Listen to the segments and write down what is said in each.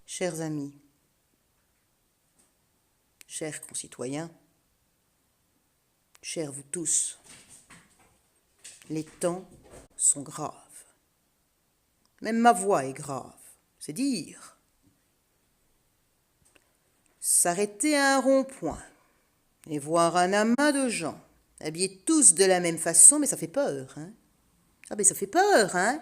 Chers amis, chers concitoyens, chers vous tous, les temps sont graves. Même ma voix est grave, c'est dire. S'arrêter à un rond-point et voir un amas de gens, habillés tous de la même façon, mais ça fait peur, hein? Ah mais ça fait peur, hein?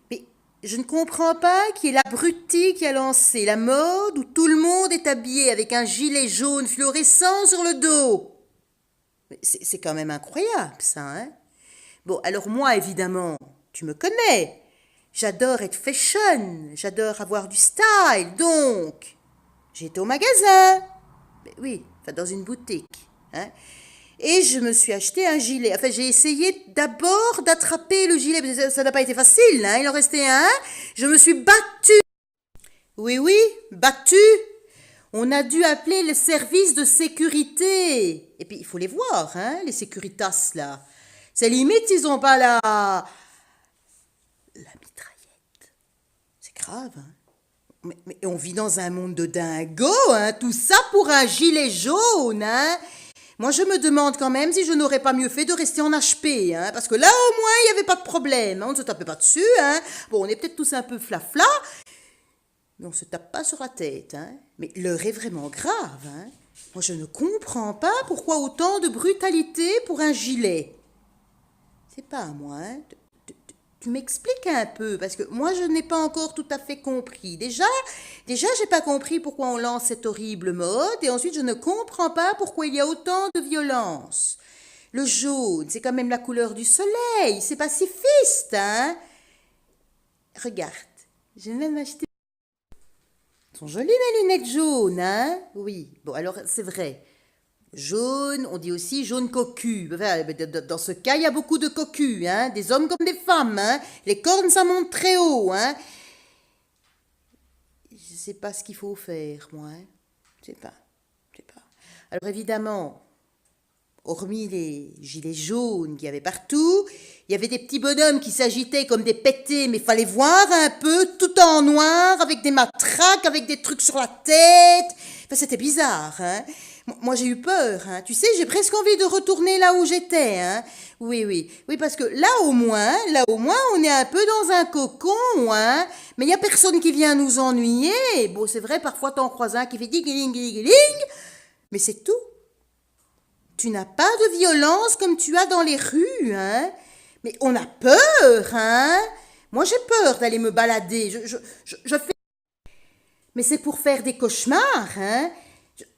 Mais je ne comprends pas qui est l'abruti qui a lancé la mode où tout le monde est habillé avec un gilet jaune fluorescent sur le dos. C'est quand même incroyable, ça, hein? Bon, alors moi, évidemment, tu me connais. J'adore être fashion, j'adore avoir du style, donc j'ai été au magasin. Mais oui, enfin dans une boutique, hein? Et je me suis acheté un gilet. Enfin, j'ai essayé d'abord d'attraper le gilet, mais ça n'a pas été facile, hein? Il en restait un. Je me suis battue. Oui, battue. On a dû appeler le service de sécurité. Et puis, il faut les voir, hein, les sécuritas, là. C'est limite, ils ont pas la mitraillette. C'est grave, hein. Mais on vit dans un monde de dingo, hein. Tout ça pour un gilet jaune, hein. Moi, je me demande quand même si je n'aurais pas mieux fait de rester en HP, hein, parce que là, au moins, il n'y avait pas de problème, hein, on ne se tapait pas dessus, hein. Bon, on est peut-être tous un peu flafla, mais on ne se tape pas sur la tête, hein. Mais l'heure est vraiment grave, hein. Moi, je ne comprends pas pourquoi autant de brutalité pour un gilet. C'est pas à moi, hein. Tu m'expliques un peu, parce que moi, je n'ai pas encore tout à fait compris. Déjà, j'ai pas compris pourquoi on lance cette horrible mode, et ensuite, je ne comprends pas pourquoi il y a autant de violence. Le jaune, c'est quand même la couleur du soleil, c'est pacifiste, hein? Regarde, j'ai même acheté. Elles sont jolies mes lunettes jaunes, hein? Oui, bon, alors c'est vrai. Jaune, on dit aussi jaune cocu. Enfin, dans ce cas, il y a beaucoup de cocus, hein? Des hommes comme des femmes, hein? Les cornes, ça monte très haut, hein? Je sais pas ce qu'il faut faire, moi, hein? Je sais pas, je sais pas. Alors évidemment, hormis les gilets jaunes qu'il y avait partout, il y avait des petits bonhommes qui s'agitaient comme des pétés, mais fallait voir un peu, tout en noir, avec des matraques, avec des trucs sur la tête. Enfin, c'était bizarre, hein. Moi, j'ai eu peur, hein. Tu sais, j'ai presque envie de retourner là où j'étais, hein. Oui, parce que là au moins, on est un peu dans un cocon, hein. Mais il y a personne qui vient nous ennuyer. Bon, c'est vrai, parfois t'en croises un qui fait digiling, digiling, mais c'est tout. Tu n'as pas de violence comme tu as dans les rues, hein? Mais on a peur, hein? Moi, j'ai peur d'aller me balader. Je fais. Mais c'est pour faire des cauchemars, hein?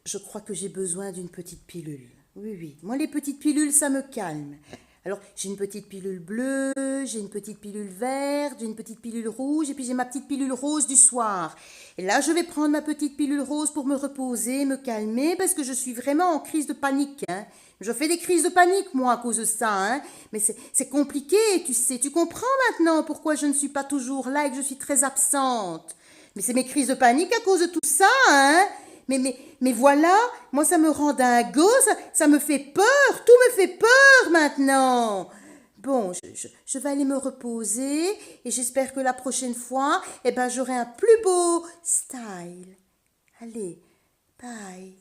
Je crois que j'ai besoin d'une petite pilule. Oui. Moi, les petites pilules, ça me calme. Alors, j'ai une petite pilule bleue, j'ai une petite pilule verte, j'ai une petite pilule rouge, et puis j'ai ma petite pilule rose du soir. Et là, je vais prendre ma petite pilule rose pour me reposer, me calmer, parce que je suis vraiment en crise de panique, hein. Je fais des crises de panique, moi, à cause de ça, hein. Mais c'est compliqué, tu sais. Tu comprends maintenant pourquoi je ne suis pas toujours là et que je suis très absente. Mais c'est mes crises de panique à cause de tout ça, hein. Mais voilà, moi ça me rend dingo, ça me fait peur, tout me fait peur maintenant. Bon, je vais aller me reposer et j'espère que la prochaine fois, eh ben, j'aurai un plus beau style. Allez, bye.